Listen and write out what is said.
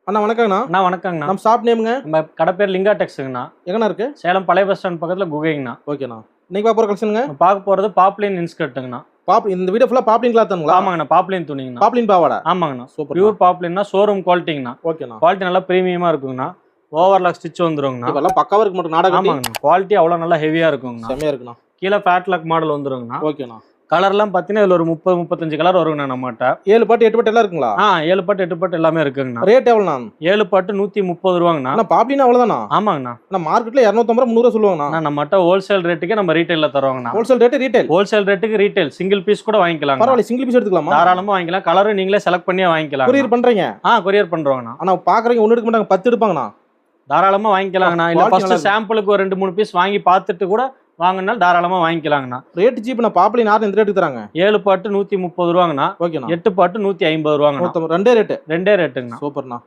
அண்ணா வணக்கங்கண்ணா. அண்ணா வணக்கங்கண்ணா. நம்ம ஷாப் நேமுங்க? நம்ம கடை பேர் லிங்கா டெக்ஸுங்கண்ணா. எங்கண்ணா இருக்கு? சேலம் பழைய பஸ் ஸ்டாண்ட் பக்கத்தில் குகைங்கண்ணா. ஓகேண்ணா. இன்னைக்கு பார்க்க போகிற கலெக்ஷனுங்க? பார்க்க போகிறது பாப்லின் இன்ஸ்கர்ட்டுங்கண்ணா. இந்த வீடியோ ஃபுல்லாக பாப்லின் கிளாத் தானுங்களா? ஆமாங்கண்ணா, பாப்லின் துணிங்கண்ணா. பாப்லின் பாவாடா? ஆமாங்கண்ணா, சூப்பர். பியூர் பாப்லின்னா ஷோரூம் குவாலிட்டிங்கண்ணா. ஓகேண்ணா. குவாலிட்டி நல்லா ப்ரீமியமாக இருக்குங்கண்ணா. ஓவர்லாக் ஸ்டிச் வந்துருங்கண்ணா. இதெல்லாம் பக்காவாக இருக்கு மட்டும் நாடகம். ஆமாங்கண்ணா, குவாலிட்டி அவ்வளோ நல்லா ஹெவியாக இருக்குங்கண்ணா. செம்மையாக இருக்குண்ணா. கீழே ஃபேட்லாக் மாடல் வந்துருங்கண்ணா. ஓகேண்ணா. கலர்லாம் பார்த்தீங்கன்னா இதில் ஒரு 30-35 கலர் வருங்கண்ணா நம்மகிட்ட. 7 பட்டு 8 பட்டு எல்லாம் இருக்குங்களா? 7 பட்டு 8 பட்டு எல்லாமே இருக்குங்கண்ணா. ரேட் எவ்வளோண்ணா? 7 பட்டு 130 ரூபாங்கண்ணா. அண்ணா பாப்லினா அவ்வளோதானா? ஆமாங்கண்ணா. நான் மார்க்கெட்டில் 250 300 சொல்லுவாங்கண்ணா. நம்மகிட்ட ஹோல்சேல் ரேட்டுக்கே நம்ம ரீட்டைலில் தருவாங்கண்ணா. Wholesale rate retail? ஹோல்சேல் ரேட்டுக்கு ரீட்டைல் சிங்கிள் பீஸ் கூட வாங்கிக்கலாம். பரவாயில்ல, சிங்கிள் பீஸ் எடுத்துக்கலாமா? தாராளமாக வாங்கிக்கலாம். கலரும் நீங்களே செலக்ட் பண்ணியே வாங்கிக்கலாம். கொரியர் பண்ணுறீங்க? கொரியர் பண்ணுறோங்கண்ணா. ஆனால் பார்க்குறீங்க ஒன்று எடுக்க மாட்டாங்க, 10 எடுப்பாங்கண்ணா. தாராளமாக வாங்கிக்கலாங்கண்ணா. இல்லை ஃபர்ஸ்ட் சாம்பிளுக்கு ஒரு 2-3 பீஸ் வாங்கி பார்த்துட்டு கூட வாங்கினாலும் தாராளமாக வாங்கிக்கலாங்கண்ணா. Rate cheap. நான் பாப்லின் யாரும் இந்த ரேட்டுக்கு தராங்க? 7 பாட்டு 130 ரூபாங்கண்ணா. ஓகேண்ணா. 8 பாட்டு 150 ரூபாங்கண்ணா. ரெண்டே ரேட்டு? ரெண்டே ரேட்டுங்கண்ணா. சூப்பர்ண்ணா.